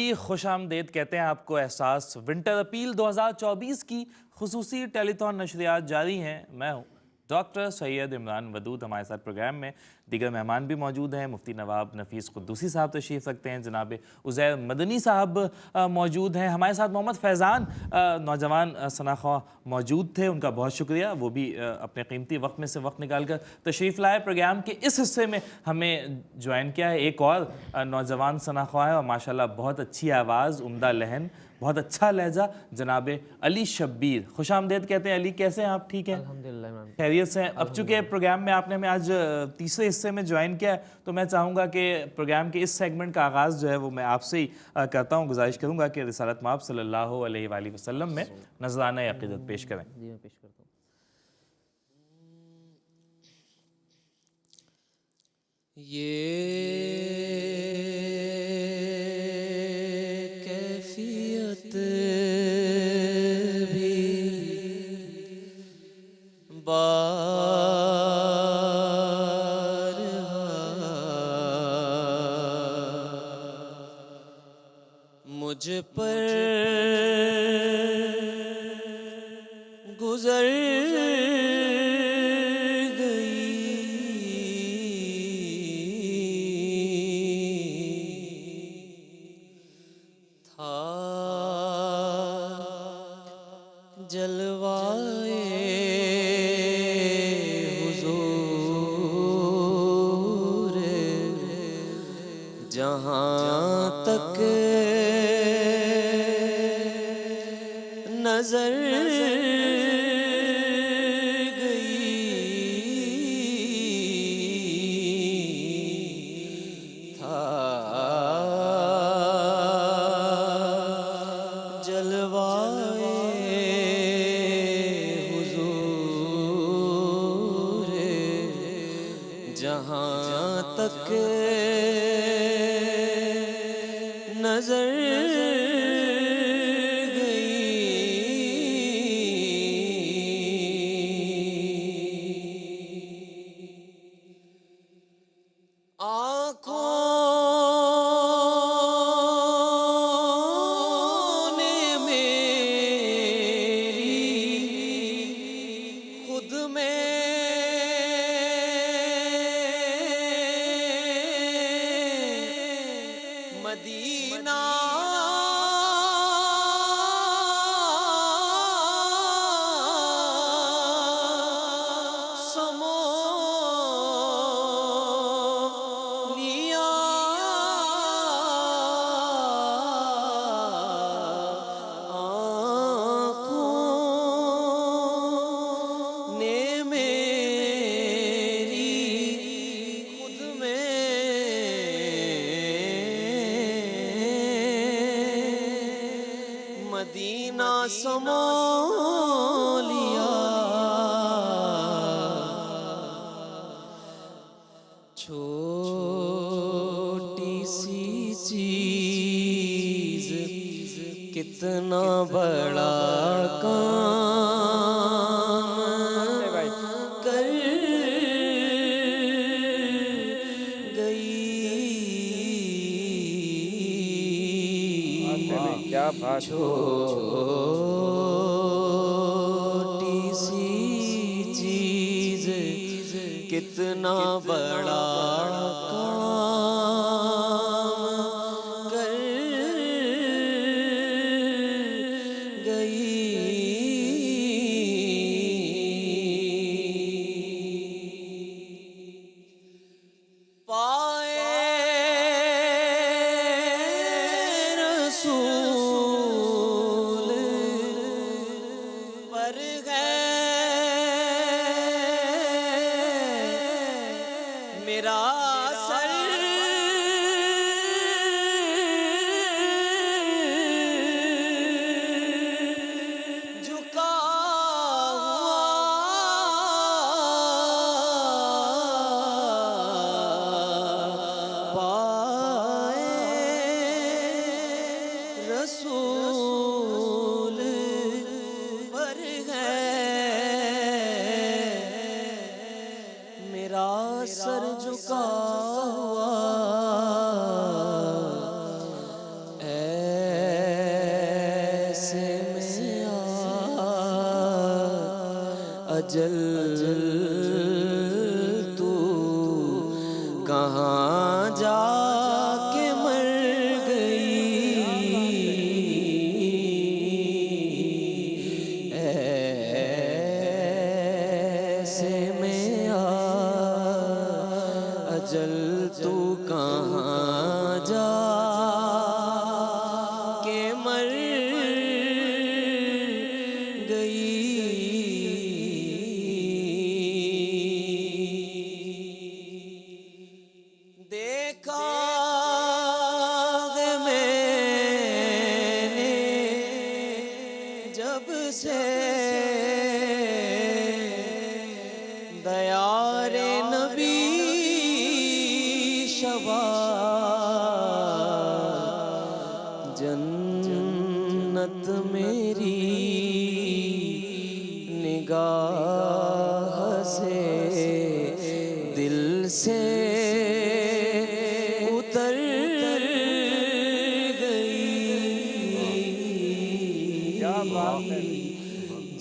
جی خوش آمدید کہتے ہیں آپ کو احساس ونٹر اپیل 2024 کی خصوصی ٹیلیتھون نشریات جاری ہیں۔ میں ہوں ڈاکٹر سید عمران ودود۔ ہمارے ساتھ پروگرام میں دیگر مہمان بھی موجود ہیں۔ مفتی نواب نفیس قدوسی صاحب تشریف رکھتے ہیں، جناب عزیر مدنی صاحب موجود ہیں، ہمارے ساتھ محمد فیضان نوجوان ثناءخواہ موجود تھے، ان کا بہت شکریہ، وہ بھی اپنے قیمتی وقت میں سے وقت نکال کر تشریف لائے۔ پروگرام کے اس حصے میں ہمیں جوائن کیا ہے ایک اور نوجوان ثناءخواہ ہے اور ماشاءاللہ بہت اچھی آواز، عمدہ لہن، بہت اچھا لہجہ، جناب علی شبیر۔ خوش آمدید کہتے ہیں علی، کیسے ہیں آپ؟ ٹھیک ہیں؟ الحمدللہ عمران، خیریت سے ہیں؟ اب چونکہ پروگرام میں آپ نے ہمیں آج تیسرے حصے میں جوائن کیا ہے تو میں چاہوں گا کہ پروگرام کے اس سیگمنٹ کا آغاز جو ہے وہ میں آپ سے ہی کرتا ہوں۔ گزارش کروں گا کہ رسالت مآب صلی اللہ علیہ وآلہ وسلم میں نذرانہ عقیدت پیش کریں۔ جی میں پیش کرتا ہوں۔ یہ کیفیت بھی مجھ پر گزر جلوائے حضور جہاں تک نظر گئی تھا جلوائے حضور جہاں تک نظر مدینہ سمو لیا آنکھوں نے میری خود میں مدینہ سمو لیا۔ چھوٹی سی چیز کتنا بڑا کام کر گئی۔ چھوٹی سی چیز کتنا بڑا کام کر گئی۔ میرا سر جھکا ہوا پائے رسول پر ہے میرا سر جھکا ہوا اے اجل تو کہاں جا کے مر گئی، ایسے میں اجل تو کہاں جا کے مر دیکھا ہے میں نے جب سے دیار نبی شبا، جنت میری نگاہ سے دل سے اتر گئی،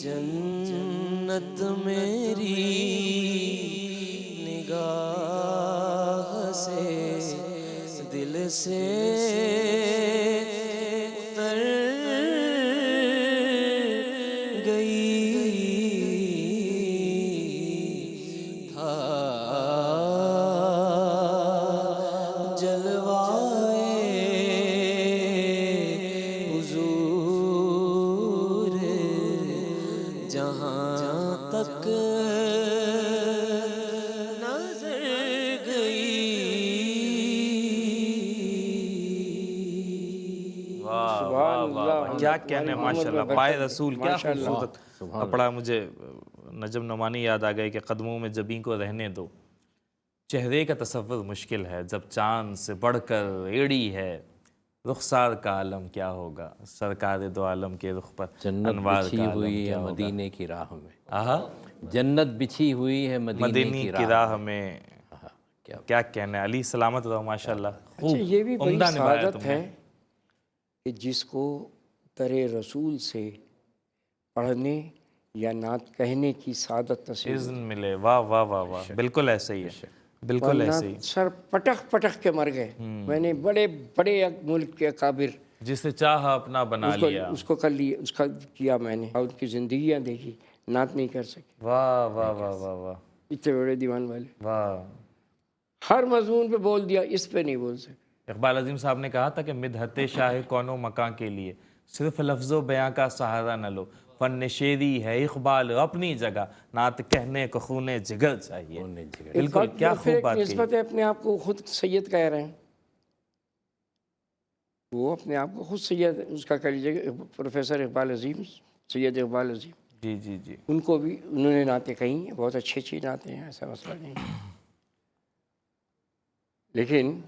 جنت میری نگاہ سے دل سے اتر گئی، تھا حضور جہاں تک نظر گئی۔ واہ واہ واہ، کیا کہنے، ماشاءاللہ، پائے رسول، کیا خوبصورت کپڑا۔ مجھے نجم نعمانی یاد آ گئے کہ قدموں میں جبیں کو رہنے دو، چہرے کا تصور مشکل ہے، جب چاند سے بڑھ کر ایڑی ہے، رخسار کا عالم کیا ہوگا، سرکار دو عالم کے رخ پر جنت انوار بچھی کا عالم ہوئی ہے کیا ہوگا۔ مدینے کی راہ میں، آہا، جنت بچھی ہوئی ہے مدینے مدینی کی کی راہ راہ میں، کیا کیا کہنے، علی سلامت رہو، ماشاءاللہ، خوب یہ بھی بڑی عمدہ نبھایا سعادت تم ہے نے۔ کہ جس کو در رسول سے پڑھنے یا نعت کہنے کی سعادت نصیب اذن ملے، واہ واہ واہ واہ، بالکل ایسے ہی ہے، بالکل ورنہ ایسے ہی۔ سر پٹخ پٹخ کے مر گئے۔ میں نے بڑے بڑے ملک کے اکابر جسے چاہا اپنا بنا لیا، اس کو کر لیا، اس کا کیا میں نے، اور ان کی زندگیاں دیکھی، نعت نہیں کر سکے، واہ واہ واہ واہ واہ اتنے بڑے دیوان والے، واہ۔ ہر مضمون پہ بول دیا، اس پہ نہیں بول سکے۔ اقبال عظیم صاحب نے کہا تھا کہ مدحت شاہ کون و مکان کے لیے صرف لفظ و بیاں کا سہارا نہ لو، فن شیری ہے اقبال اپنی جگہ، نعت کہنے کو خون جگر چاہیے۔ بالکل، کیا خوب بات نسبت کہی۔ ہے، اپنے آپ کو خود سید کہہ رہے ہیں، وہ اپنے آپ کو خود سید، اس کا کہہ لیجیے کہ پروفیسر اقبال عظیم، سید اقبال عظیم، جی جی جی، ان کو بھی انہوں نے نعتیں کہی ہیں، بہت اچھی اچھی نعتیں ہیں، ایسا مسئلہ نہیں ہے، لیکن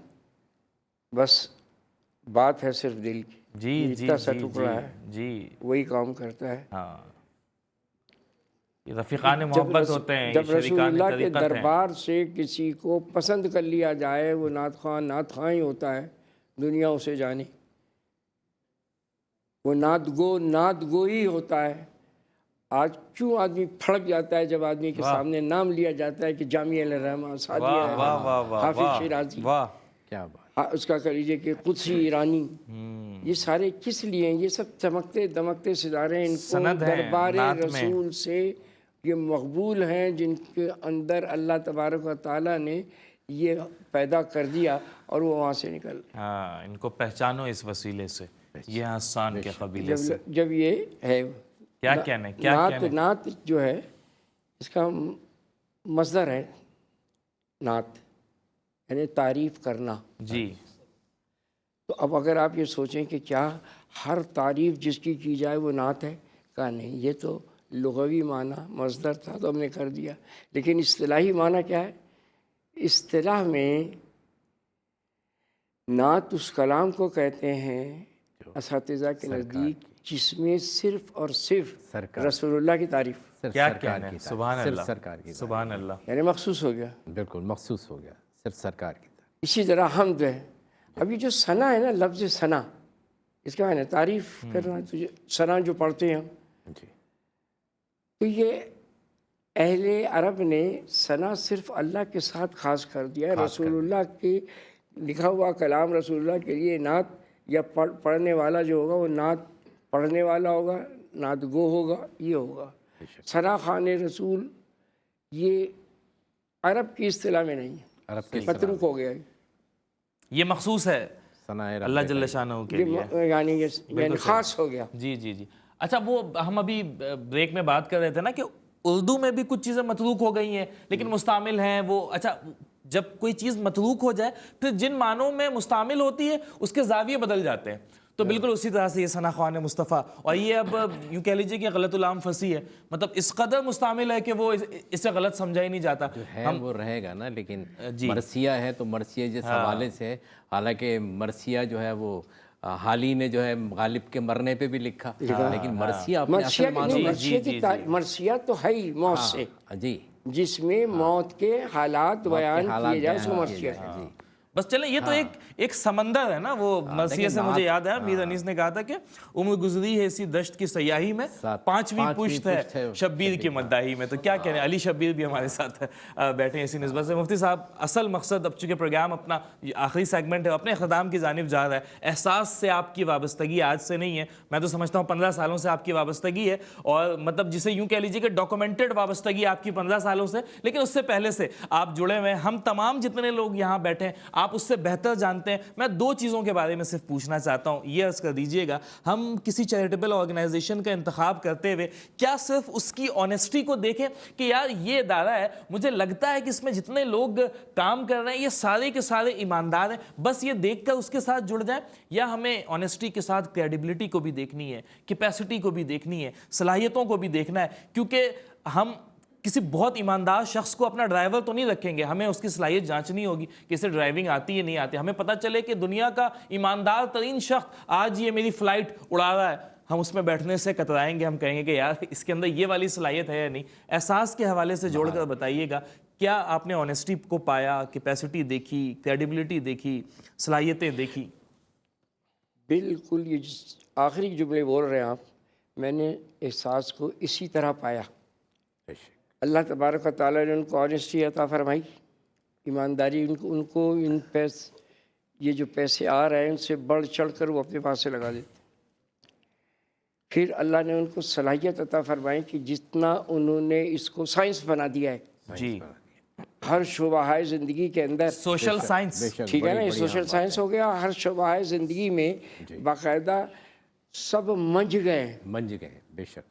بس بات ہے صرف دل کی، جی یہ جی اتنا سا جی ٹکڑا ہے، جی، وہی کام کرتا ہے۔ ہاں، یہ رفیقان محبت ہوتے ہیں، یہ جب رسول شریکان اللہ کے طریقت ہیں۔ دربار سے کسی کو پسند کر لیا جائے، وہ نعت خواں ہی ہوتا ہے، دنیا اسے جانے، وہ نعت گو ہی ہوتا ہے۔ آج کیوں آدمی پھڑک جاتا ہے جب آدمی کے سامنے نام لیا جاتا ہے کہ جامعہ الرحمہ، سعدیہ واہ واہ الرحمہ، واہ واہ حافظ واہ شیرازی، واہ، کیا بات، اس کا کہہ لیجیے کہ قدسی ایرانی، یہ سارے کس لیے ہیں؟ یہ سب چمکتے دمکتے ستارے ان کو سند ہیں دربار نعت میں۔ رسول سے یہ مقبول ہیں، جن کے اندر اللہ تبارک و تعالیٰ نے یہ پیدا کر دیا اور وہ وہاں سے نکل گئے۔ ہاں، ان کو پہچانو اس وسیلے سے، یہ حسان کے قبیلے سے۔ جب یہ ہے کیا کہنے، کیا کہنے۔ نعت جو ہے اس کا مصدر ہے نعت، یعنی تعریف کرنا۔ جی، تو اب اگر آپ یہ سوچیں کہ کیا ہر تعریف جس کی جائے وہ نعت ہے، کہا نہیں، یہ تو لغوی معنی مصدر تھا تو ہم نے کر دیا، لیکن اصطلاحی معنی کیا ہے؟ اصطلاح میں نعت اس کلام کو کہتے ہیں اساتذہ کے نزدیک جس میں صرف اور صرف رسول اللہ کی تعریف، کیا کہنے، سبحان اللہ، سرکار کی، سبحان اللہ۔ یعنی مخصوص ہو گیا۔ بالکل مخصوص ہو گیا، صرف سرکار کی طرف۔ اسی طرح حمد ہے۔ اب یہ جو ثنا ہے نا، لفظ ثنا، اس کا معنی تعریف کرنا، تو ثنا جو پڑھتے ہیں ہم، جی، تو یہ اہل عرب نے ثنا صرف اللہ کے ساتھ خاص کر دیا. رسول اللہ کے لکھا ہوا کلام رسول اللہ کے لیے نعت یا پڑھنے والا جو ہوگا وہ نعت پڑھنے والا ہوگا, نعت گو ہوگا, یہ ہوگا. ثنا خوان رسول یہ عرب کی اصطلاح میں نہیں ہے, عرب کے متروک ہو گیا. یہ مخصوص ہے ثنائے رب اللہ جل شانہ کے لیے, یعنی خاص ہو گیا. جی جی جی. اچھا وہ ہم ابھی بریک میں بات کر رہے تھے نا کہ اردو میں بھی کچھ چیزیں متروک ہو گئی ہیں لیکن مستعمل ہیں وہ. اچھا جب کوئی چیز متروک ہو جائے پھر جن معنوں میں مستعمل ہوتی ہے اس کے زاویے بدل جاتے ہیں. تو بالکل اسی طرح سے یہ ثنا خوان مصطفیٰ, اور یہ اب یوں کہہ لیجئے کہ غلط العام فصیح ہے, مطلب اس قدر مستعمل ہے کہ وہ اسے غلط سمجھا ہی نہیں جاتا. ہے وہ رہے گا نا, لیکن مرثیہ ہے تو مرثیہ جس حوالے سے, حالانکہ مرثیہ جو ہے وہ حالی نے جو ہے غالب کے مرنے پہ بھی لکھا, لیکن مرثیہ اپنے اصل معنی مرثیہ تو ہے ہی موت سے, جی جس میں موت کے حالات بیان کیے جائے اس کو مرثیہ ہے. بس چلیں یہ تو ایک سمندر ہے نا وہ مرثیہ سے. مجھے یاد ہے میر انیس نے کہا تھا کہ عمر گزری ہے اسی دشت کی سیاہی میں, پانچویں پشت ہے شبیر کی مداحی میں. تو کیا کہہ رہے ہیں, علی شبیر بھی ہمارے ساتھ بیٹھے ہیں اسی نسبت سے. مفتی صاحب اصل مقصد, اب چونکہ پروگرام اپنا آخری سیگمنٹ ہے, اپنے اختتام کی جانب جا رہا ہے. احساس سے آپ کی وابستگی آج سے نہیں ہے, میں تو سمجھتا ہوں 15 سالوں سے آپ کی وابستگی ہے, اور مطلب جسے یوں کہہ لیجیے کہ ڈاکومنٹڈ وابستگی آپ کی 15 سالوں سے, لیکن اس سے پہلے سے آپ جڑے ہوئے ہیں. ہم تمام جتنے لوگ یہاں بیٹھے ہیں آپ اس سے بہتر جانتے ہیں. میں 2 چیزوں کے بارے میں صرف پوچھنا چاہتا ہوں, یہ عرض کر دیجئے گا, ہم کسی چیریٹیبل آرگنائزیشن کا انتخاب کرتے ہوئے کیا صرف اس کی آنیسٹی کو دیکھیں کہ یار یہ ادارہ ہے, مجھے لگتا ہے کہ اس میں جتنے لوگ کام کر رہے ہیں یہ سارے کے سارے ایماندار ہیں, بس یہ دیکھ کر اس کے ساتھ جڑ جائیں, یا ہمیں آنیسٹی کے ساتھ کریڈیبلٹی کو بھی دیکھنی ہے, کیپیسٹی کو بھی دیکھنی ہے, صلاحیتوں کو بھی دیکھنا ہے. کیونکہ ہم کسی بہت ایماندار شخص کو اپنا ڈرائیور تو نہیں رکھیں گے, ہمیں اس کی صلاحیت جانچنی ہوگی کہ اسے ڈرائیونگ آتی ہے نہیں آتی. ہمیں پتہ چلے کہ دنیا کا ایماندار ترین شخص آج یہ میری فلائٹ اڑا رہا ہے, ہم اس میں بیٹھنے سے کترائیں گے, ہم کہیں گے کہ یار اس کے اندر یہ والی صلاحیت ہے یا نہیں. احساس کے حوالے سے جوڑ کر بتائیے گا, کیا آپ نے آنیسٹی کو پایا, کیپیسٹی دیکھی, کریڈیبلٹی دیکھی, صلاحیتیں دیکھی؟ بالکل یہ آخری جملے بول رہے ہیں آپ, میں نے احساس کو اسی طرح پایا. اللہ تبارک و تعالیٰ نے ان کو آنیسٹی عطا فرمائی, ایمانداری. ان کو یہ جو پیسے آ رہے ہیں ان سے بڑھ چڑھ کر وہ اپنے پاس سے لگا دیتے. پھر اللہ نے ان کو صلاحیت عطا فرمائی کہ جتنا انہوں نے اس کو سائنس بنا دیا ہے, جی ہر شعبہ زندگی کے اندر, سوشل سائنس, ٹھیک ہے نا, یہ سوشل سائنس ہو گیا, ہر شعبہ زندگی میں باقاعدہ سب منج گئے. بے شک,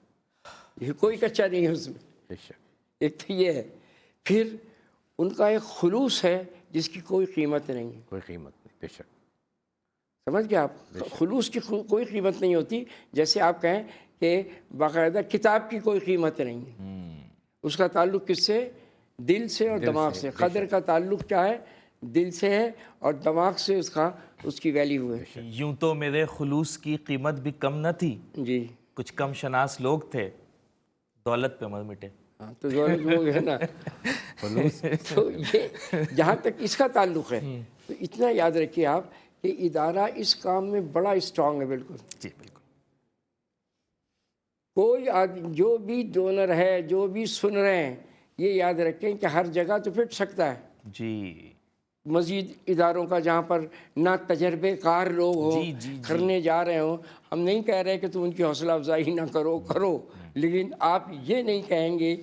یہ کوئی کچا نہیں ہے اس میں. بے شک, ایک تو یہ ہے, پھر ان کا ایک خلوص ہے جس کی کوئی قیمت نہیں ہے. کوئی قیمت نہیں. بے شک, سمجھ گئے آپ, خلوص کی کوئی قیمت نہیں ہوتی. جیسے آپ کہیں کہ باقاعدہ کتاب کی کوئی قیمت نہیں ہے, اس کا تعلق کس سے, دل سے اور دماغ سے. قدر کا تعلق کیا ہے, دل سے ہے اور دماغ سے اس کی ویلیو ہے. یوں تو میرے خلوص کی قیمت بھی کم نہ تھی, جی کچھ کم شناس لوگ تھے, دولت پہ مر مٹے. ہاں تو دولت لوگ ہے نا. تو یہ جہاں تک اس کا تعلق ہے تو اتنا یاد رکھیے آپ کہ ادارہ اس کام میں بڑا اسٹرانگ ہے. بالکل جی بالکل. کوئی آدمی جو بھی ڈونر ہے, جو بھی سن رہے ہیں, یہ یاد رکھیں کہ ہر جگہ تو پھٹ سکتا ہے. جی مزید اداروں کا جہاں پر نہ تجربے کار لوگ ہوں, کرنے جا رہے ہوں. ہم نہیں کہہ رہے کہ تم ان کی حوصلہ افزائی نہ کرو, لیکن آپ یہ نہیں کہیں گے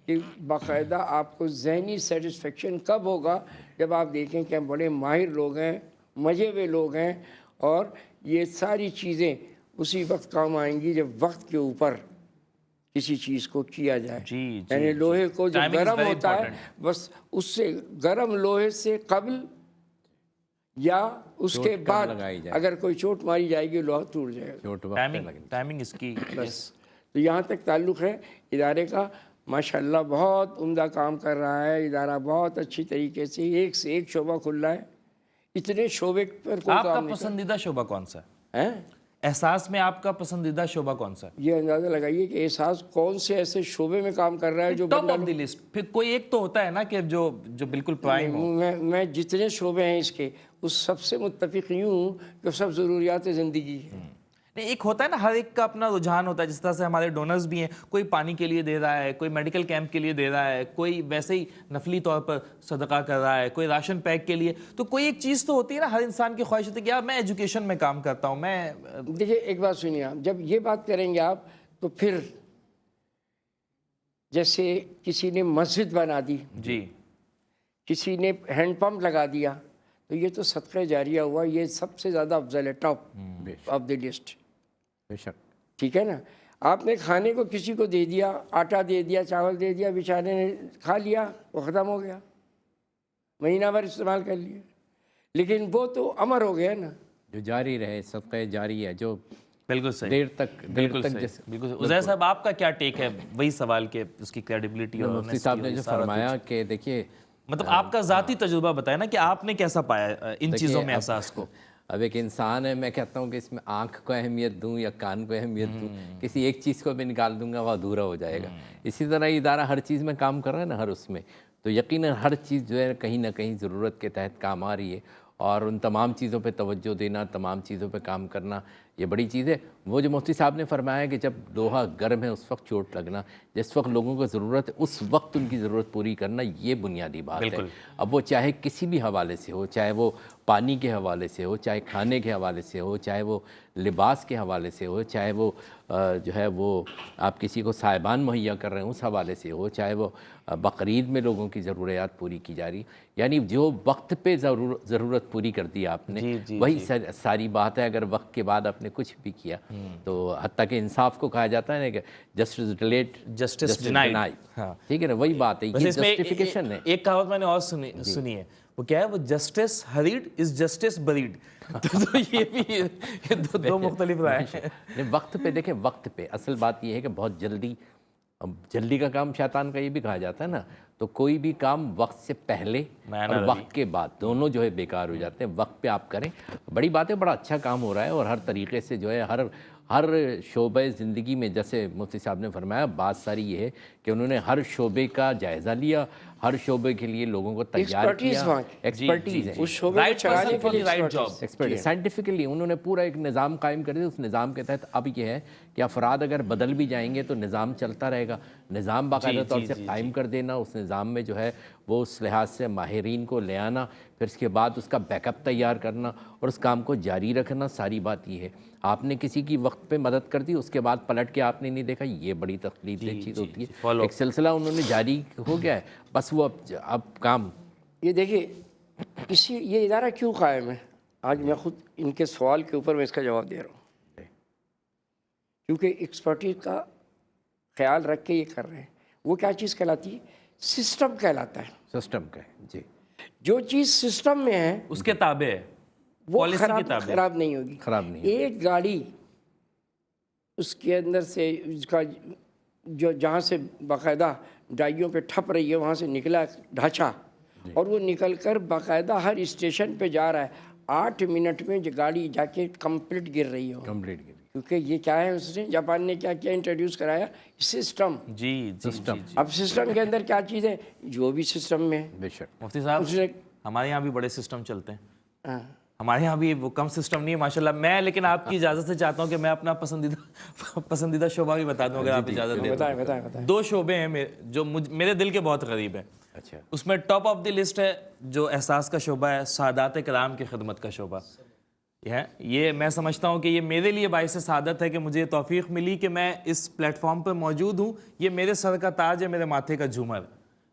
کہ باقاعدہ آپ کو ذہنی سیٹسفیکشن کب ہوگا, جب آپ دیکھیں کہ ہم بڑے ماہر لوگ ہیں, مزے ہوئے لوگ ہیں, اور یہ ساری چیزیں اسی وقت کام آئیں گی جب وقت کے اوپر کسی چیز کو کیا جائے. یعنی لوہے کو جو گرم ہوتا ہے, بس اس سے گرم لوہے سے قبل یا اس کے بعد اگر کوئی چوٹ ماری جائے گی لوہا ٹوٹ جائے گا. ٹائمنگ اس کی. تو یہاں تک تعلق ہے ادارے کا. ماشاءاللہ بہت عمدہ کام کر رہا ہے ادارہ, بہت اچھی طریقے سے ایک سے ایک شعبہ کھل رہا ہے. اتنے شعبے پر کوئی آپ کا کام نہیں. پسندیدہ شعبہ کون سا ہے؟ احساس میں آپ کا پسندیدہ شعبہ کون سا ہے؟ یہ اندازہ لگائیے کہ احساس کون سے ایسے شعبے میں کام کر رہا ہے جو ٹاپ آف دی لسٹ. پھر کوئی ایک تو ہوتا ہے نا کہ جو بالکل پرائم ہو. میں جتنے شعبے ہیں اس کے اس سب سے متفق یوں ہوں کہ سب ضروریات زندگی ہیں. نہیں ایک ہوتا ہے نا ہر ایک کا اپنا رجحان ہوتا ہے, جس طرح سے ہمارے ڈونرز بھی ہیں, کوئی پانی کے لیے دے رہا ہے, کوئی میڈیکل کیمپ کے لیے دے رہا ہے, کوئی ویسے ہی نفلی طور پر صدقہ کر رہا ہے, کوئی راشن پیک کے لیے. تو کوئی ایک چیز تو ہوتی ہے نا, ہر انسان کی خواہش ہوتی ہے کہ یار میں ایجوکیشن میں کام کرتا ہوں. میں دیکھیے ایک بات سنیے آپ, جب یہ بات کریں گے آپ تو پھر جیسے کسی نے مسجد بنا دی, جی کسی نے ہینڈ پمپ لگا دیا, تو یہ تو صدقہ جاریہ ہوا, یہ سب سے زیادہ افضل ہے, ٹاپ آف دی لسٹ. بے شک. ٹھیک ہے نا, آپ نے کھانے کو کسی کو دے دیا, آٹا دے دیا, چاول دے دیا, بیچارے نے کھا لیا, وہ ختم ہو گیا, مہینہ بھر استعمال کر لیا, لیکن وہ تو امر ہو گیا نا. جو جاری رہے, صدقہ جاری ہے, جو بالکل صحیح, دیر تک بالکل صحیح. عزیر صاحب آپ کا کیا ٹیک ہے وہی سوال کے اس کی کریڈیبلٹی؟ اور مفتی صاحب نے جو فرمایا کہ دیکھیے, مطلب آپ کا ذاتی تجربہ بتائیں نا کہ آپ نے کیسا پایا ان چیزوں میں احساس کو. اب ایک انسان ہے, میں کہتا ہوں کہ اس میں آنکھ کو اہمیت دوں یا کان کو اہمیت دوں, کسی ایک چیز کو بھی نکال دوں گا وہ ادھورا ہو جائے گا. اسی طرح یہ ادارہ ہر چیز میں کام کر رہا ہے نا, ہر اس میں, تو یقیناً ہر چیز جو ہے کہیں نہ کہیں ضرورت کے تحت کام آ رہی ہے, اور ان تمام چیزوں پہ توجہ دینا, تمام چیزوں پہ کام کرنا یہ بڑی چیز ہے. وہ جو مفتی صاحب نے فرمایا کہ جب لوہا گرم ہے اس وقت چوٹ لگنا, جس وقت لوگوں کو ضرورت ہے اس وقت ان کی ضرورت پوری کرنا, یہ بنیادی بات ہے. اب وہ چاہے کسی بھی حوالے سے ہو, چاہے وہ پانی کے حوالے سے ہو, چاہے کھانے کے حوالے سے ہو, چاہے وہ لباس کے حوالے سے ہو, چاہے وہ جو ہے وہ آپ کسی کو سائبان مہیا کر رہے ہیں اس حوالے سے ہو, چاہے وہ بقرعید میں لوگوں کی ضروریات پوری کی جا رہی, یعنی جو وقت پہ ضرورت پوری کر دی آپ نے, وہی ساری بات ہے. اگر وقت کے بعد آپ نے کچھ بھی کیا تو حتیٰ کہ انصاف کو کہا جاتا ہے نا کہ جسٹس ڈیلیڈ جسٹس ڈینائڈ, ٹھیک ہے نا, وہی بات ہے, یہ جسٹیفیکیشن ہے. ایک کہاوت میں نے اور سنی ہے, وہ کیا ہے, وہ جسٹس ہریڈ از جسٹس بریڈ. تو یہ بھی دو مختلف رائے ہیں. وقت پہ دیکھیں, وقت پہ اصل بات یہ ہے کہ بہت جلدی کا کام شیطان کا یہ بھی کہا جاتا ہے نا, تو کوئی بھی کام وقت سے پہلے اور وقت کے بعد دونوں جو ہے بیکار ہو جاتے ہیں. وقت پہ آپ کریں, بڑی بات ہے, بڑا اچھا کام ہو رہا ہے, اور ہر طریقے سے جو ہے ہر شعبہ زندگی میں, جیسے مفتی صاحب نے فرمایا, بات ساری یہ ہے کہ انہوں نے ہر شعبے کا جائزہ لیا, ہر شعبے کے لیے لوگوں کو تیار کیا, ایکسپرٹیز ہے, اس شعبے کو چلانے کے لیے رائٹ جاب, سائنٹیفکلی انہوں نے پورا ایک نظام قائم کر دیا. اس نظام کے تحت اب یہ ہے کہ افراد اگر بدل بھی جائیں گے تو نظام چلتا رہے گا. نظام باقاعدہ طور سے قائم کر دینا, اس نظام میں جو ہے وہ اس لحاظ سے ماہرین کو لے آنا, پھر اس کے بعد اس کا بیک اپ تیار کرنا اور اس کام کو جاری رکھنا. ساری بات یہ ہے, آپ نے کسی کی وقت پہ مدد کر دی, اس کے بعد پلٹ کے آپ نے نہیں دیکھا, یہ بڑی تکلیف دہ چیز ہوتی ہے. ایک سلسلہ انہوں نے جاری ہو گیا ہے, بس وہ اب کام. یہ دیکھیے یہ ادارہ کیوں قائم ہے, آج میں خود ان کے سوال کے اوپر میں اس کا جواب دے رہا ہوں, کیونکہ ایکسپرٹیز کا خیال رکھ کے یہ کر رہے ہیں. وہ کیا چیز کہلاتی ہے, سسٹم کہلاتا ہے. سسٹم کا ہے جی, جو چیز سسٹم میں ہے اس کے تابع ہے, وہ خراب نہیں ہوگی. خراب نہیں. ایک گاڑی اس کے اندر سے اس کا جو جہاں سے باقاعدہ ڈائیوں پہ ٹھپ رہی ہے وہاں سے نکلا ڈھانچہ, اور وہ نکل کر باقاعدہ ہر اسٹیشن پہ جا رہا ہے, 8 منٹ میں گاڑی جا کے کمپلیٹ گر رہی ہے. کمپلیٹ. کیونکہ یہ کیا ہے, اس نے جاپان نے کیا انٹروڈیوس کرایا, سسٹم. جی سسٹم. اب سسٹم کے اندر کیا چیز ہے, جو بھی سسٹم میں ہے. بے شک. مفتی صاحب ہمارے یہاں بھی بڑے سسٹم چلتے ہیں, ہمارے یہاں بھی وہ کم سسٹم نہیں ہے ماشاءاللہ. میں لیکن آپ کی اجازت سے چاہتا ہوں کہ میں اپنا پسندیدہ شعبہ بھی بتا دوں اگر آپ اجازت دیں. بتائیں. 2 شعبے ہیں جو میرے دل کے بہت قریب ہیں. اچھا. اس میں ٹاپ آف دی لسٹ ہے جو احساس کا شعبہ ہے, سعادات کرام کی خدمت کا شعبہ. یہ میں سمجھتا ہوں کہ یہ میرے لیے باعث سعادت ہے کہ مجھے توفیق ملی کہ میں اس پلیٹ فارم پہ موجود ہوں. یہ میرے سر کا تاج ہے, میرے ماتھے کا جھومر.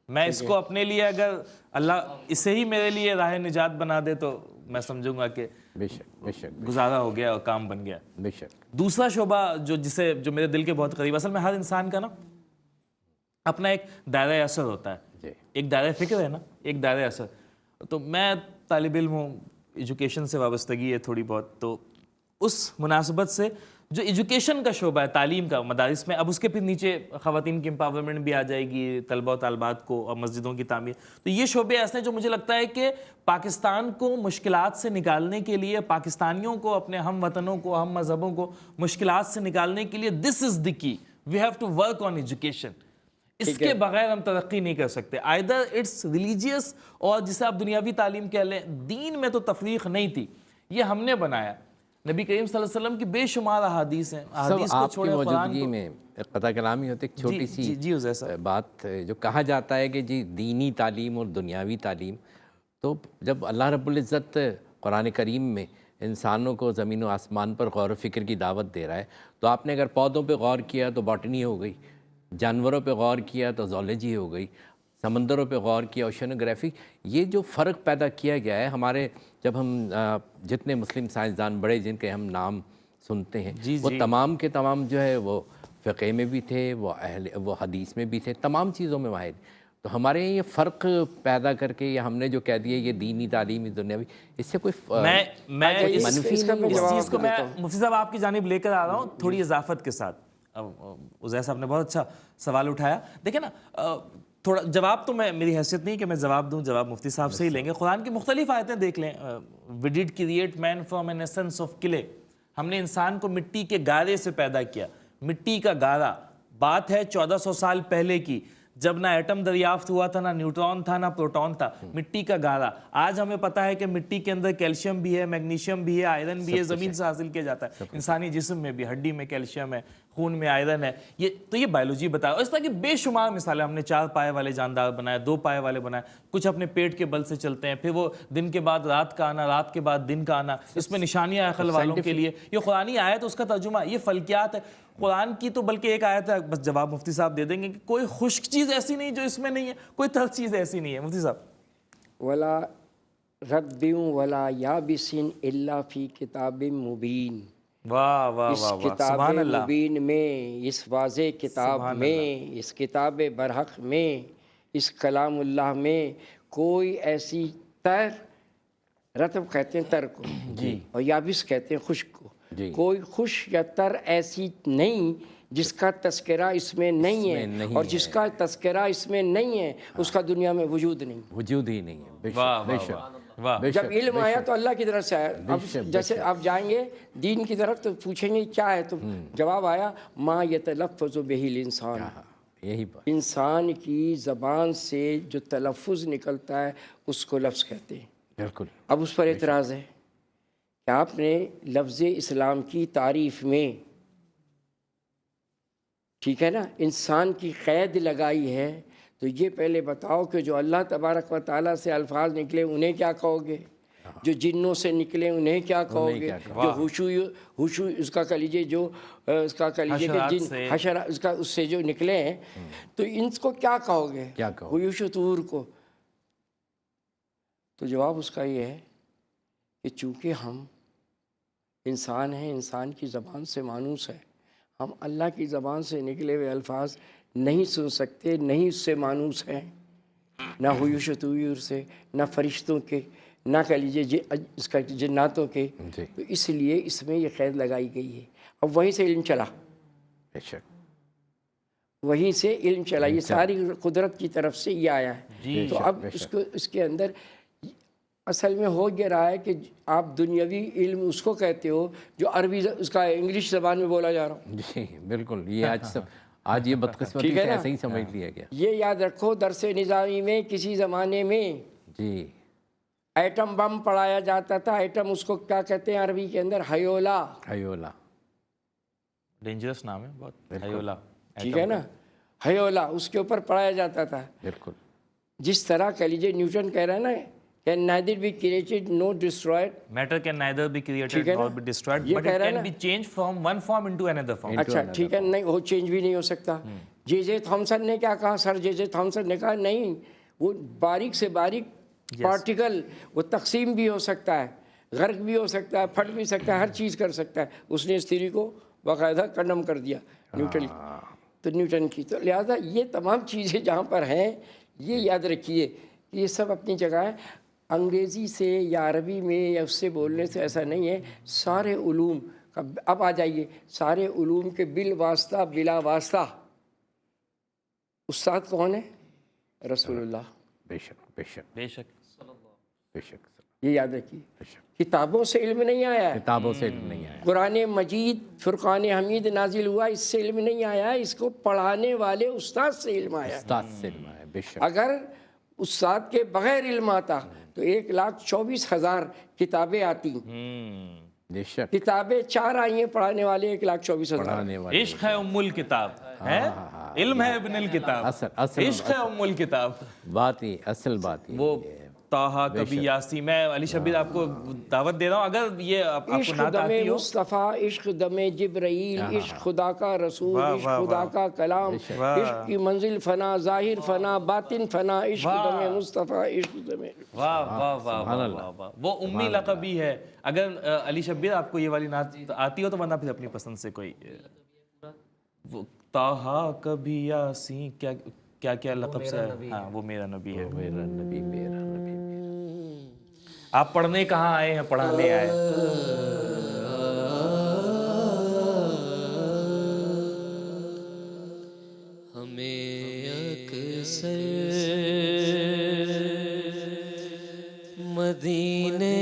میں اس کو اپنے لیے, اگر اللہ اسے ہی میرے لیے راہ نجات بنا دے تو میں سمجھوں گا کہ بے شک گزارا ہو گیا اور کام بن گیا. بے شک. دوسرا شعبہ جو میرے دل کے بہت قریب, اصل میں ہر انسان کا نا اپنا ایک دائرہ اثر ہوتا ہے. ایک دائرہ فکر ہے نا, ایک دائرہ اثر. تو میں طالب علم ہوں, ایجوکیشن سے وابستگی ہے تھوڑی بہت, تو اس مناسبت سے جو ایجوکیشن کا شعبہ ہے, تعلیم کا مدارس میں, اب اس کے پھر نیچے خواتین کی امپاورمنٹ بھی آ جائے گی, طلبہ و طالبات کو, اور مسجدوں کی تعمیر. تو یہ شعبے ایسے ہیں جو مجھے لگتا ہے کہ پاکستان کو مشکلات سے نکالنے کے لیے, پاکستانیوں کو, اپنے ہم وطنوں کو, ہم مذہبوں کو مشکلات سے نکالنے کے لیے دس is the key. We have to work on education. اس کے بغیر ہم ترقی نہیں کر سکتے. آئدر اٹس ریلیجیس, اور جسے آپ دنیاوی تعلیم کہہ لیں, دین میں تو تفریق نہیں تھی, یہ ہم نے بنایا. نبی کریم صلی اللہ علیہ وسلم کی بے شمار احادیث ہیں، سب احادیث کو آپ کی چھوڑیں قرآن موجودگی کو. میں قطع کلامی ہوتے ایک چھوٹی سی جی عزیر صاحب. بات جو کہا جاتا ہے کہ جی دینی تعلیم اور دنیاوی تعلیم، تو جب اللہ رب العزت قرآن کریم میں انسانوں کو زمین و آسمان پر غور و فکر کی دعوت دے رہا ہے، تو آپ نے اگر پودوں پہ غور کیا تو باٹنی ہو گئی، جانوروں پہ غور کیا تو زولوجی ہو گئی، سمندروں پہ غور کیا اوشنوگرافی. یہ جو فرق پیدا کیا گیا ہے ہمارے، جب ہم جتنے مسلم سائنسدان بڑے جن کے ہم نام سنتے ہیں، وہ تمام کے تمام جو ہے وہ فقہ میں بھی تھے، وہ حدیث میں بھی تھے، تمام چیزوں میں ماہر. تو ہمارے یہ فرق پیدا کر کے یا ہم نے جو کہہ دیا یہ دینی تعلیم دنیاوی، اس سے کوئی میں اس منفی چیز کو میں مفتی صاحب آپ کی جانب لے کر آ رہا ہوں تھوڑی اضافت کے ساتھ. عزیر صاحب نے بہت اچھا سوال اٹھایا. دیکھیں نا، تھوڑا جواب تو میری حیثیت نہیں کہ میں جواب دوں، جواب مفتی صاحب سے ہی لیں گے. قرآن کی مختلف آیتیں دیکھ لیں. We did create man from an essence of clay. ہم نے انسان کو مٹی کے گارے سے پیدا کیا. مٹی کا گارا، بات ہے 1400 سال پہلے کی، جب نہ ایٹم دریافت ہوا تھا، نہ نیوٹرون تھا، نہ پروٹون تھا. مٹی کا گارا. آج ہمیں پتہ ہے کہ مٹی کے اندر کیلشیم بھی ہے، میگنیشیم بھی ہے، آئرن بھی ہے، زمین سے حاصل کیا جاتا ہے. انسانی جسم میں بھی ہڈی میں کیلشیم ہے، خون میں آئرن ہے. یہ بایولوجی بتا رہا ہے. اس طرح کی بے شمار مثالیں. ہم نے 4 پائے والے جاندار بنائے، 2 پائے والے بنائے، کچھ اپنے پیٹ کے بل سے چلتے ہیں، پھر وہ دن کے بعد رات کا آنا، رات کے بعد دن کا آنا. اس میں نشانیاں عقل والوں کے لیے. یہ قرآنی آیت، اس کا ترجمہ، یہ فلکیات ہے قرآن کی. تو بلکہ ایک آیت ہے، بس جواب مفتی صاحب دے دیں گے کہ کوئی خشک چیز ایسی نہیں جو اس میں نہیں ہے، کوئی تلخ چیز ایسی نہیں ہے. مفتی صاحب. ولا رب ولا یابس الا فی کتاب مبین. واہ واہ اس واہ واہ، کتاب سبحان اللہ. مبین میں، اس واضح کتاب میں، اس کتاب برحق میں، اس کلام اللہ میں کوئی ایسی تر، رطب کہتے ہیں تر کو، اور یابس کہتے ہیں خشک کو، کوئی خشک یا تر ایسی نہیں جس کا تذکرہ اس میں نہیں ہے، اور جس کا تذکرہ اس میں نہیں ہے اس کا دنیا میں وجود نہیں، وجود ہی نہیں ہے. واہ واہ. جب علم آیا تو اللہ کی طرف سے آیا. اب جیسے آپ جائیں گے دین کی طرف تو پوچھیں گے کیا ہے، تو جواب آیا ما یتلفظ بہ الانسان. یہی بات، انسان کی زبان سے جو تلفظ نکلتا ہے اس کو لفظ کہتے ہیں. بالکل. اب اس پر اعتراض ہے کہ آپ نے لفظ اسلام کی تعریف میں، ٹھیک ہے نا، انسان کی قید لگائی ہے، تو یہ پہلے بتاؤ کہ جو اللہ تبارک و تعالیٰ سے الفاظ نکلے انہیں کیا کہو گے، جو جنوں سے نکلے انہیں کیا کہو گے، جو ہوشو اس کا کلیجے، جو اس کا کلیجے کہ جن حشرات اس کا اس سے جو نکلے ہیں، تو ان کو کیا کہو گے، ہوشو طور کو. تو جواب اس کا یہ ہے کہ چونکہ ہم انسان ہیں، انسان کی زبان سے مانوس ہے، ہم اللہ کی زبان سے نکلے ہوئے الفاظ نہیں سن سکتے، نہیں اس سے مانوس ہیں، نہ ہویوش و طیور سے، نہ فرشتوں کے، نہ کہہ لیجیے اس کا جناتوں کے. تو اس لیے اس میں یہ قید لگائی گئی ہے. اب وہیں سے علم چلا، وہیں سے علم چلا، یہ ساری قدرت کی طرف سے یہ آیا ہے. تو اب اس کے اندر اصل میں ہو یہ رہا ہے کہ آپ دنیاوی علم اس کو کہتے ہو جو عربی اس کا انگلش زبان میں بولا جا رہا ہوں. جی بالکل. یہ آج یہ بدقسمتی سے ایسے ہی سمجھ لیا گیا. یہ یاد رکھو، درس نظامی میں کسی زمانے میں جی ایٹم بم پڑھایا جاتا تھا. ایٹم اس کو کیا کہتے ہیں عربی کے اندر؟ ہیولا. ہیولا ڈینجرس نام ہے بہت، ہیولا. ٹھیک ہے نا، ہیولا اس کے اوپر پڑھایا جاتا تھا. بالکل. جس طرح کہہ لیجیے نیوٹن کہہ رہا ہے نا، can neither be created nor destroyed. Matter can neither be created nor be destroyed, but it can be changed from one form into another form. اچھا ٹھیک ہے، نہیں وہ چینج بھی نہیں ہو سکتا. جے تھامسن نے کیا کہا؟ سر جے تھامسن نے کہا نہیں، وہ باریک سے باریک پارٹیکل، وہ تقسیم بھی ہو سکتا ہے، غرق بھی ہو سکتا ہے، پھٹ بھی سکتا ہے، ہر چیز کر سکتا ہے. اس نے اس تھیوری کو باقاعدہ کنڈم کر دیا نیوٹن. تو نیوٹن کی تو لہٰذا یہ تمام چیزیں جہاں پر ہیں یہ یاد رکھیے کہ یہ سب اپنی جگہ ہے. انگریزی سے یا عربی میں یا اس سے بولنے سے ایسا نہیں ہے. سارے علوم کا اب آ جائیے، سارے علوم کے بالواسطہ بلا واسطہ استاد کون ہے؟ رسول اللہ. بے شک بے شک بے شک بے شک. یہ یاد رکھیے، کتابوں سے علم نہیں آیا ہے، کتابوں سے علم نہیں آیا. قرآن مجید فرقان حمید نازل ہوا، اس سے علم نہیں آیا، اس کو پڑھانے والے استاد سے علم آیا. استاد سے علم آیا. بے شک. اگر استاد کے بغیر علم آتا تو 1,24,000 کتابیں آتی. بے شک کتابیں 4 آئی ہیں، پڑھانے والے 1,24,000۔ پڑھانے والے عشق ہے ام الکتاب ہے، علم ہے ابن الکتاب، اصل عشق ہے ام الکتاب۔ بات ہی اصل بات ہی وہ طٰہٰ کبھی یاسین، میں علی شبیر آپ کو دعوت دے رہا ہوں، اگر یہ آپ کو عشق نعت دم آتی ہو۔ مصطفیٰ، عشق دم جبرائیل، عشق خدا کا رسول، عشق خدا کا کلام، عشق کی منزل فنا، ظاہر فنا، باطن فنا، عشق دم مصطفیٰ، عشق دم۔ واہ واہ واہ واہ واہ، وہ امی لقبی ہے۔ اگر علی شبیر آپ کو یہ والی نعت آتی ہو تو ورنہ پھر اپنی پسند سے کوئی، وہ طٰہٰ کبھی یاسین، کیا کیا لقب سے، ہاں وہ میرا نبی ہے، میرا نبی، میرا نبی۔ آپ پڑھنے کہاں آئے ہیں، پڑھانے آئے۔ ہمیں اکثر مدینے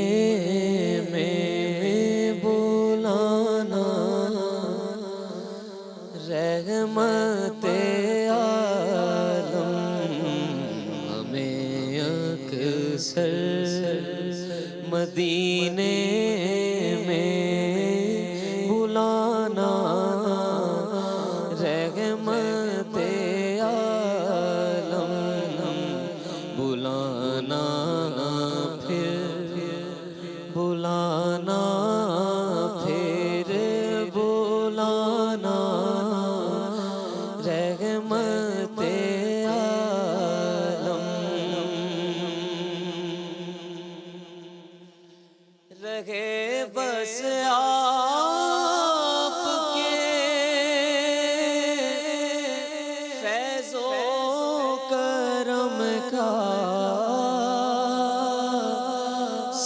میں بلانا، رحمت عالم ہمیں اکثر مدینے میں بلانا، رحمت عالم بلانا، پھر بلانا، پھر بلانا، رحمت عالم رہے بس آپ کے فیض و کرم کا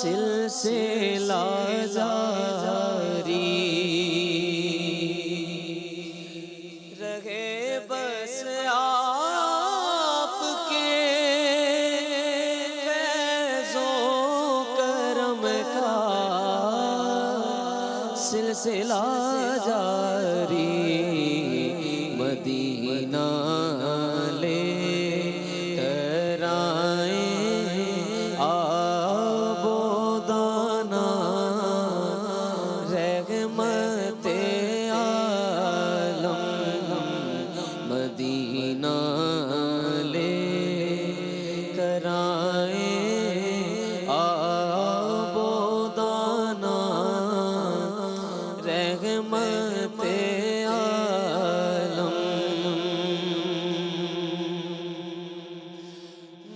سلسلہ جاری، رہے بس آپ کے فیض و کرم کا سلسلہ جاری، مدینہ لے کر آئیں آب و دانہ، رحمت عالم مدینہ لے کر آئیں آب و دانہ، رحمت عالم۔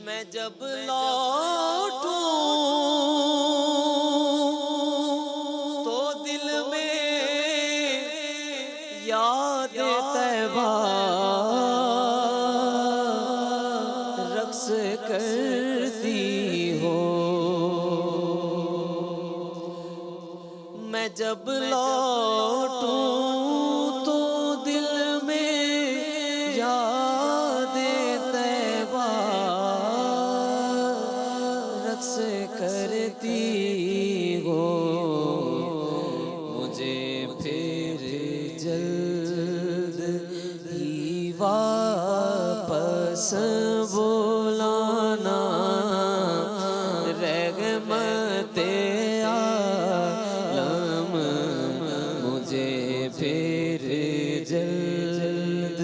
میں جب لوٹوں تو دل میں یاد طیبہ رقص کرتی ہو، میں جب لوٹوں تو دل میں یاد طیبہ رقص کرتی ہو، مجھے پھر جلد ہی واپس بلانا، رحمت عالم مجھے پھر جلد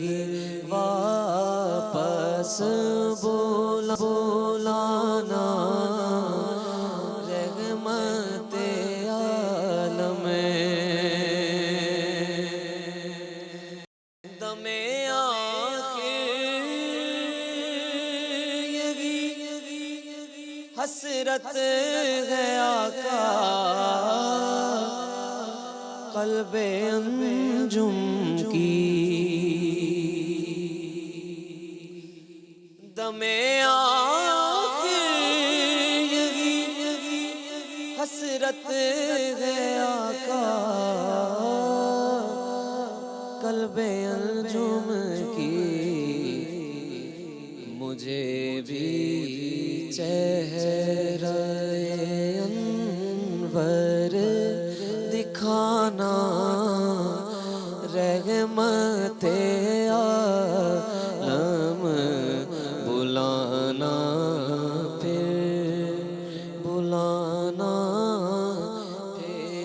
ہی واپس بلانا، رحمت عالم دم آخر یہی حسرت ہے آقا، قلب انجم کی، دم آخر یہی حسرت ہے آقا، قلب انجم کی، مجھے بھی چہرہ انور دکھانا، رحمت عالم بلانا، پھر بلانا، پھر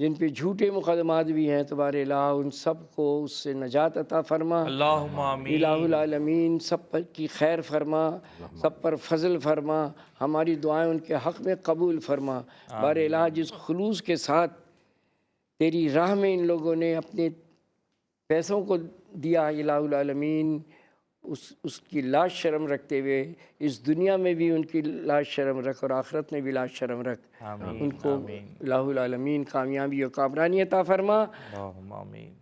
جن پہ جھوٹے مقدمات بھی ہیں تبارک الہ ان سب کو اس سے نجات عطا فرما، اللہم آمین، الہ العالمین سب پر کی خیر فرما، سب پر فضل فرما، ہماری دعائیں ان کے حق میں قبول فرما۔ بار الہ جس خلوص کے ساتھ تیری راہ میں ان لوگوں نے اپنے پیسوں کو دیا الہ العالمین، اس کی لاج شرم رکھتے ہوئے اس دنیا میں بھی ان کی لاج شرم رکھ اور آخرت میں بھی لاج شرم رکھ، آمین، ان کو الہ العالمین کامیابی اور کامرانی عطا فرما۔ اللہم آمین۔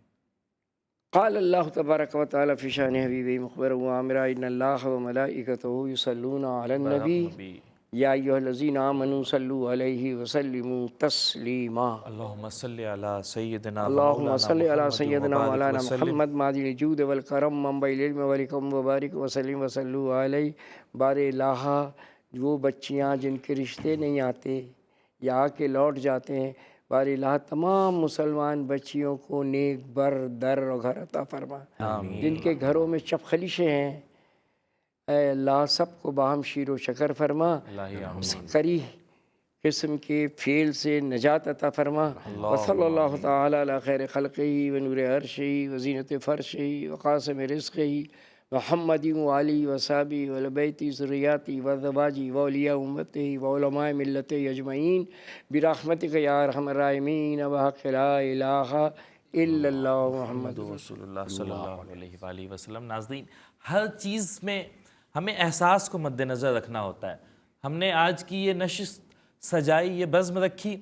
قال اللہ تبارک و تعالی فی شان حبیبہ مخبرا و آمرا ان اللہ و ملائکتہ یصلون علی النبی یا ایھا الذین آمنوا صلوا علیہ وسلموا تسلیما۔ اللہم صلی علی سیدنا اللہم صلی علی سیدنا مولانا وسلم۔ محمد ماضی الجود والکرم منبع العلم والحکم وبارک وسلم وصلوا علیہ۔ بار الہ وہ بچیاں جن کے رشتے نہیں آتے یا آ کے لوٹ جاتے ہیں، بار الہ تمام مسلمان بچیوں کو نیک بر در و گھر عطا فرما۔ جن کے گھروں میں چپ خلیشیں ہیں اے اللہ سب کو باہم شیر و شکر فرما، کری قسم کے فعل سے نجات عطا فرما۔ وصلی اللہ تعالی علی خیر خلقہ و نور عرشہ و زینت فرشہ و قاسم رزقہ محمد و علی و صحابہ و اہل بیتہ ذریاتہ و ازواجہ و اولیاء امتہ و علماء ملتہ اجمعین برحمتک یا ارحم الراحمین بحق لا الہ الا اللہ محمد رسول اللہ صلی اللہ علیہ وآلہ وسلم۔ ناظرین، ہر چیز میں ہمیں احساس کو مد نظر رکھنا ہوتا ہے۔ ہم نے آج کی یہ نشست سجائی، یہ بزم رکھی،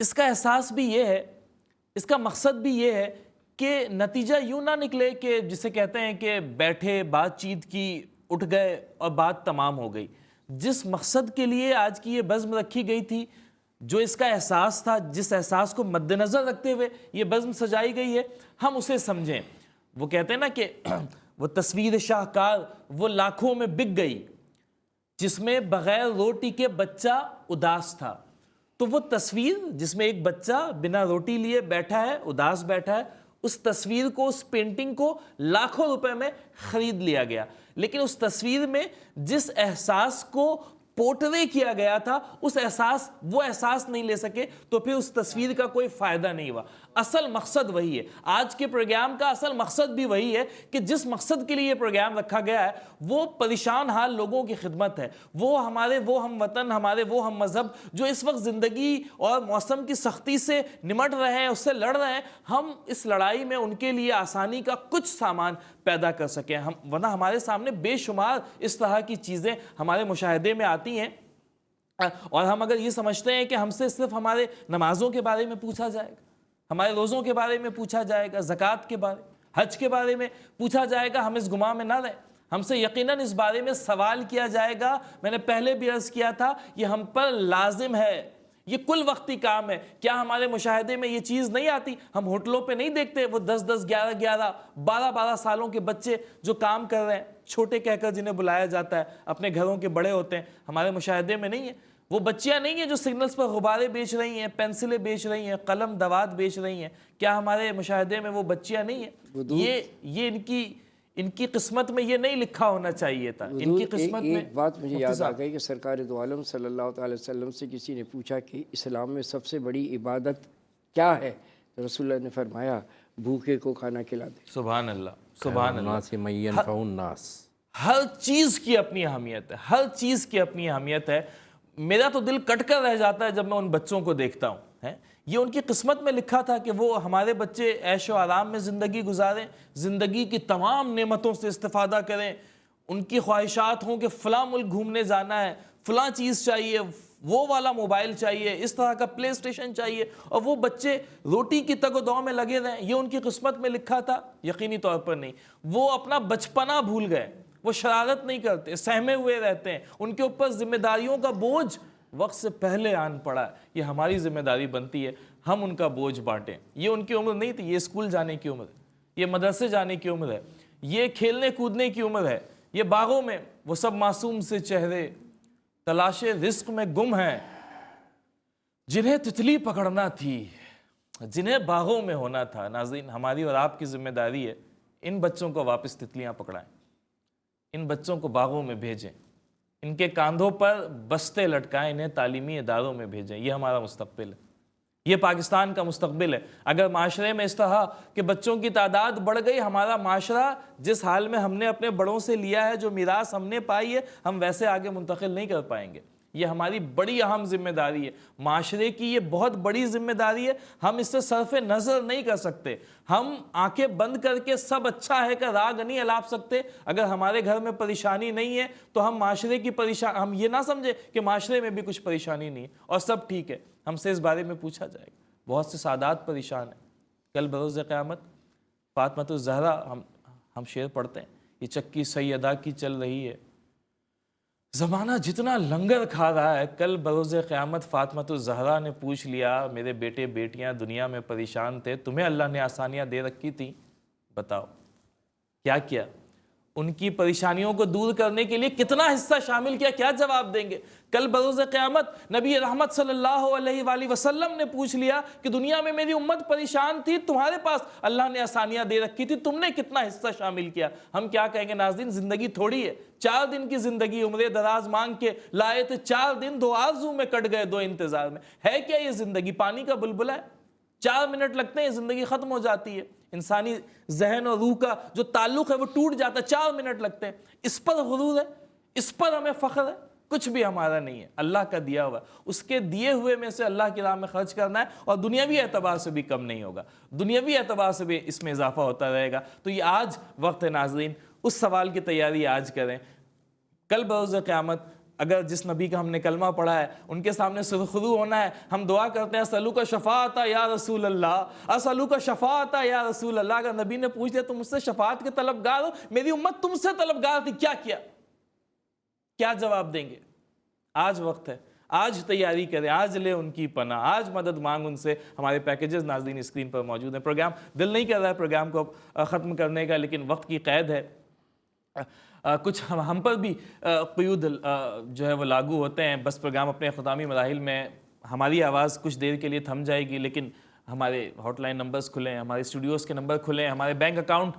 اس کا احساس بھی یہ ہے، اس کا مقصد بھی یہ ہے کہ نتیجہ یوں نہ نکلے کہ جسے کہتے ہیں کہ بیٹھے بات چیت کی اٹھ گئے اور بات تمام ہو گئی۔ جس مقصد کے لیے آج کی یہ بزم رکھی گئی تھی، جو اس کا احساس تھا، جس احساس کو مد نظر رکھتے ہوئے یہ بزم سجائی گئی ہے، ہم اسے سمجھیں۔ وہ کہتے ہیں نا کہ وہ تصویر شاہکار وہ لاکھوں میں بک گئی جس میں بغیر روٹی کے بچہ اداس تھا۔ تو وہ تصویر جس میں ایک بچہ بنا روٹی لیے بیٹھا ہے، اداس بیٹھا ہے، اس تصویر کو، اس پینٹنگ کو لاکھوں روپے میں خرید لیا گیا، لیکن اس تصویر میں جس احساس کو پورٹرے کیا گیا تھا وہ احساس نہیں لے سکے، تو پھر اس تصویر کا کوئی فائدہ نہیں ہوا۔ اصل مقصد وہی ہے، آج کے پروگرام کا اصل مقصد بھی وہی ہے کہ جس مقصد کے لیے یہ پروگرام رکھا گیا ہے وہ پریشان حال لوگوں کی خدمت ہے، وہ ہم وطن، ہمارے وہ ہم مذہب جو اس وقت زندگی اور موسم کی سختی سے نمٹ رہے ہیں، اس سے لڑ رہے ہیں، ہم اس لڑائی میں ان کے لیے آسانی کا کچھ سامان پیدا کر سکیں۔ ورنہ ہمارے سامنے بے شمار اس طرح کی چیزیں ہمارے مشاہدے میں آتی ہیں، اور ہم اگر یہ سمجھتے ہیں کہ ہم سے صرف ہمارے نمازوں کے بارے میں پوچھا جائے گا، ہمارے روزوں کے بارے میں پوچھا جائے گا، زکوٰۃ کے بارے، حج کے بارے میں پوچھا جائے گا، ہم اس گمان میں نہ رہیں۔ ہم سے یقیناً اس بارے میں سوال کیا جائے گا۔ میں نے پہلے بھی عرض کیا تھا، یہ ہم پر لازم ہے، یہ کل وقتی کام ہے۔ کیا ہمارے مشاہدے میں یہ چیز نہیں آتی؟ ہم ہوٹلوں پہ نہیں دیکھتے وہ 10-10, 11-11, 12-12 سالوں کے بچے جو کام کر رہے ہیں، چھوٹے کہہ کر جنہیں بلایا جاتا ہے، اپنے گھروں کے بڑے ہوتے ہیں، ہمارے مشاہدے میں نہیں ہے؟ وہ بچیاں نہیں ہیں جو سگنلز پر غبارے بیچ رہی ہیں، پینسلیں بیچ رہی ہیں، قلم دوات بیچ رہی ہیں؟ کیا ہمارے مشاہدے میں وہ بچیاں نہیں ہیں؟ یہ ان کی قسمت میں یہ نہیں لکھا ہونا چاہیے تھا۔ ان کی قسمت میں ایک بات مجھے یاد آ گئی کہ سرکار دو عالم صلی اللہ تعالی وسلم سے کسی نے پوچھا کہ اسلام میں سب سے بڑی عبادت کیا ہے؟ تو رسول اللہ نے فرمایا بھوکے کو کھانا کھلا دے۔ سبحان اللہ، سبحان اللہ۔ الناس من ينفع الناس۔ ہر چیز کی اپنی اہمیت ہے، ہر چیز کی اپنی اہمیت ہے۔ میرا تو دل کٹ کر رہ جاتا ہے جب میں ان بچوں کو دیکھتا ہوں۔ یہ ان کی قسمت میں لکھا تھا کہ وہ ہمارے بچے عیش و آرام میں زندگی گزاریں، زندگی کی تمام نعمتوں سے استفادہ کریں، ان کی خواہشات ہوں کہ فلاں ملک گھومنے جانا ہے، فلاں چیز چاہیے، وہ والا موبائل چاہیے، اس طرح کا پلے اسٹیشن چاہیے، اور وہ بچے روٹی کی تگ و دو میں لگے رہیں۔ یہ ان کی قسمت میں لکھا تھا؟ یقینی طور پر نہیں۔ وہ اپنا بچپنا بھول گئے، وہ شرارت نہیں کرتے، سہمے ہوئے رہتے ہیں، ان کے اوپر ذمہ داریوں کا بوجھ وقت سے پہلے آن پڑا ہے۔ یہ ہماری ذمہ داری بنتی ہے ہم ان کا بوجھ بانٹیں۔ یہ ان کی عمر نہیں تھی، یہ اسکول جانے کی عمر ہے، یہ مدرسے جانے کی عمر ہے، یہ کھیلنے کودنے کی عمر ہے، یہ باغوں میں وہ سب معصوم سے چہرے تلاش رزق میں گم ہیں جنہیں تتلی پکڑنا تھی، جنہیں باغوں میں ہونا تھا۔ ناظرین، ہماری اور آپ کی ذمہ داری ہے ان بچوں کو واپس تتلیاں پکڑائیں، ان بچوں کو باغوں میں بھیجیں، ان کے کاندھوں پر بستے لٹکائیں، انہیں تعلیمی اداروں میں بھیجیں۔ یہ ہمارا مستقبل ہے، یہ پاکستان کا مستقبل ہے۔ اگر معاشرے میں اس طرح کہ بچوں کی تعداد بڑھ گئی، ہمارا معاشرہ جس حال میں ہم نے اپنے بڑوں سے لیا ہے، جو میراث ہم نے پائی ہے، ہم ویسے آگے منتقل نہیں کر پائیں گے۔ یہ ہماری بڑی اہم ذمہ داری ہے، معاشرے کی یہ بہت بڑی ذمہ داری ہے، ہم اس سے صرف نظر نہیں کر سکتے۔ ہم آنکھیں بند کر کے سب اچھا ہے کا راگ نہیں الاپ سکتے۔ اگر ہمارے گھر میں پریشانی نہیں ہے تو ہم معاشرے کی ہم یہ نہ سمجھے کہ معاشرے میں بھی کچھ پریشانی نہیں ہے اور سب ٹھیک ہے۔ ہم سے اس بارے میں پوچھا جائے گا۔ بہت سے سادات پریشان ہیں۔ کل بروز قیامت فاطمۃ الزہرا ہم شعر پڑھتے ہیں، یہ چکی سیدہ کی چل رہی ہے، زمانہ جتنا لنگر کھا رہا ہے۔ کل بروز قیامت فاطمۃ الزہرا نے پوچھ لیا، میرے بیٹے بیٹیاں دنیا میں پریشان تھے، تمہیں اللہ نے آسانیاں دے رکھی تھیں، بتاؤ کیا کیا؟ ان کی پریشانیوں کو دور کرنے کے لیے کتنا حصہ شامل کیا؟ کیا جواب دیں گے؟ کل بروز قیامت نبی رحمت صلی اللہ علیہ وآلہ وسلم نے پوچھ لیا کہ دنیا میں میری امت پریشان تھی، تمہارے پاس اللہ نے آسانیاں دے رکھی تھی، تم نے کتنا حصہ شامل کیا؟ ہم کیا کہیں گے؟ ناظرین، زندگی تھوڑی ہے، 4 دن کی زندگی، عمر دراز مانگ کے لائے تھے، 4 دن 2 آرزو میں کٹ گئے، 2 انتظار میں۔ ہے کیا یہ زندگی؟ پانی کا بلبلہ ہے، 4 منٹ لگتے ہیں زندگی ختم ہو جاتی ہے۔ انسانی ذہن اور روح کا جو تعلق ہے وہ ٹوٹ جاتا ہے، 4 منٹ لگتے ہیں۔ اس پر غرور ہے، اس پر ہمیں فخر ہے، کچھ بھی ہمارا نہیں ہے، اللہ کا دیا ہوا ہے۔ اس کے دیے ہوئے میں سے اللہ کی راہ میں خرچ کرنا ہے، اور دنیاوی اعتبار سے بھی کم نہیں ہوگا، دنیاوی اعتبار سے بھی اس میں اضافہ ہوتا رہے گا۔ تو یہ آج وقت ہے ناظرین، اس سوال کی تیاری آج کریں۔ کل بروز قیامت اگر جس نبی کا ہم نے کلمہ پڑھا ہے ان کے سامنے سرخرو ہونا ہے، ہم دعا کرتے ہیں اسألوک شفاعت یا رسول اللہ، اسألوک شفاعت یا رسول اللہ۔ اگر نبی نے پوچھ لیا تم مجھ سے شفاعت کے طلبگار ہو، میری امت تم سے طلبگار تھی، کیا کیا؟ کیا جواب دیں گے؟ آج وقت ہے، آج تیاری کریں، آج لے ان کی پناہ، آج مدد مانگ ان سے۔ ہمارے پیکیجز ناظرین اسکرین پر موجود ہیں۔ پروگرام دل نہیں کر رہا ہے پروگرام کو ختم کرنے کا، لیکن وقت کی قید ہے، کچھ ہم پر بھی قیود جو ہے وہ لاگو ہوتے ہیں۔ بس پروگرام اپنے اختتامی مراحل میں، ہماری آواز کچھ دیر کے لیے تھم جائے گی، لیکن ہمارے ہاٹ لائن نمبرز کھلے ہیں، ہمارے اسٹوڈیوز کے نمبر کھلے ہیں، ہمارے بینک اکاؤنٹ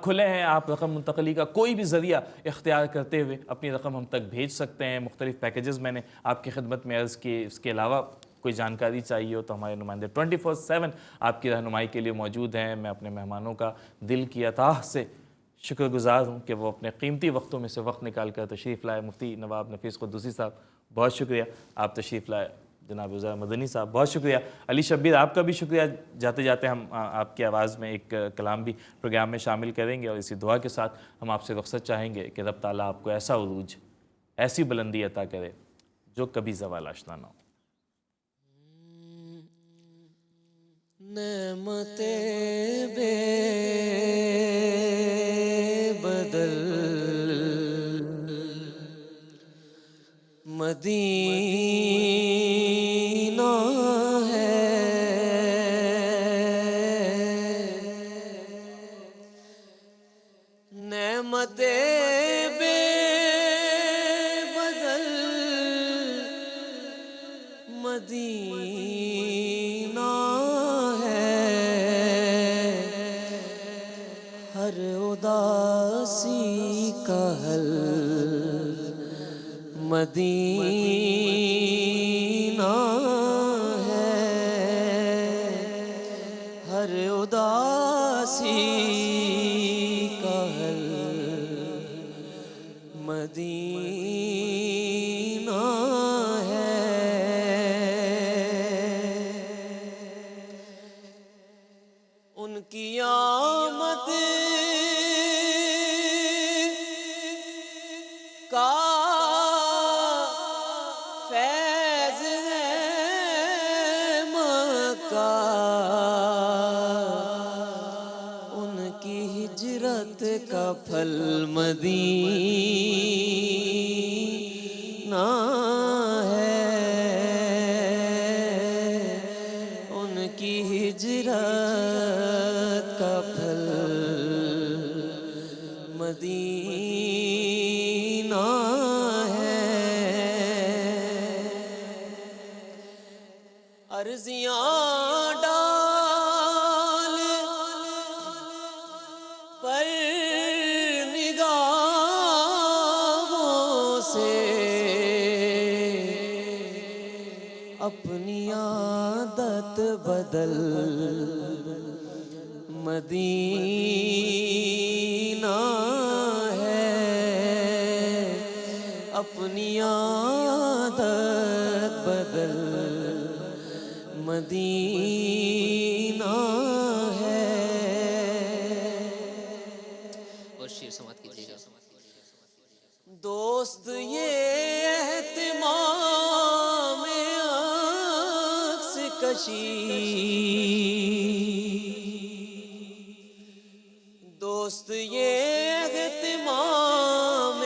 کھلے ہیں۔ آپ رقم منتقلی کا کوئی بھی ذریعہ اختیار کرتے ہوئے اپنی رقم ہم تک بھیج سکتے ہیں۔ مختلف پیکیجز میں نے آپ کی خدمت میں عرض کی۔ اس کے علاوہ کوئی جانکاری چاہیے ہو تو ہمارے نمائندے 24/7 آپ کی رہنمائی کے لیے موجود ہیں۔ میں اپنے مہمانوں کا دل کی عطا سے شکر گزار ہوں کہ وہ اپنے قیمتی وقتوں میں سے وقت نکال کر تشریف لائے۔ مفتی نواب نفیس قدوسی صاحب بہت شکریہ، آپ تشریف لائے۔ جناب عزیر مدنی صاحب بہت شکریہ۔ علی شبیر آپ کا بھی شکریہ۔ جاتے جاتے ہم آپ کی آواز میں ایک کلام بھی پروگرام میں شامل کریں گے، اور اسی دعا کے ساتھ ہم آپ سے رخصت چاہیں گے کہ رب تعالیٰ آپ کو ایسا عروج، ایسی بلندی عطا کرے جو کبھی زوال آشنا نہ ہو۔ نعمتیں بے بدل مدینہ ہے، نعمتیں بے بدل مدینہ ہے، ہر اداسی کا حل مدینہ ہے، ہر اداسی کا حل مدینہ ہے۔ ان کی آمد کا فیض ہے مکہ، ان کی ہجرت کا پھل مدینہ ہے، ان کی ہجرت کا پھل مدینہ ہے۔ عرضیاں ڈال پر نگاہوں سے اپنے اپنی عادت بدل مدینہ ہے اپنی عادت بدل مدینہ ہے اور شعر سماعت کیجیے گا دوست یہ اہتمام عکس کشی دوست یہ اہتمام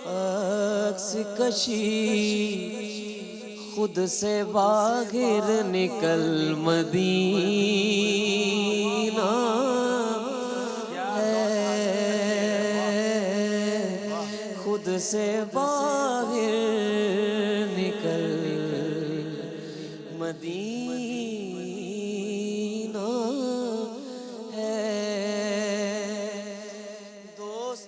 عکس کشی خود سے باہر نکل مدینہ خود سے باہر نکل مدینہ